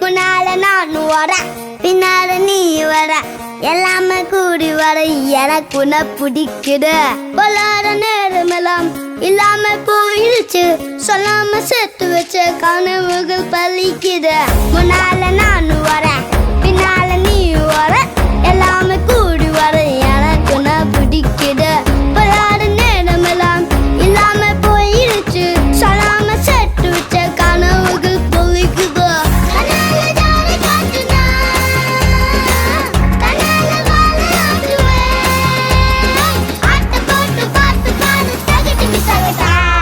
முன்னால நான் வரேன், பின்னால நீ வர, எல்லாமே கூடி வர எனக்கு உன்னை பிடிக்குது. பொல்லாத நேரமெல்லாம் இல்லாம போயிடுச்சு, சொல்லாம சேர்த்து வச்ச கனவுகள் பலிக்குது. முன்னால நான் வரேன்,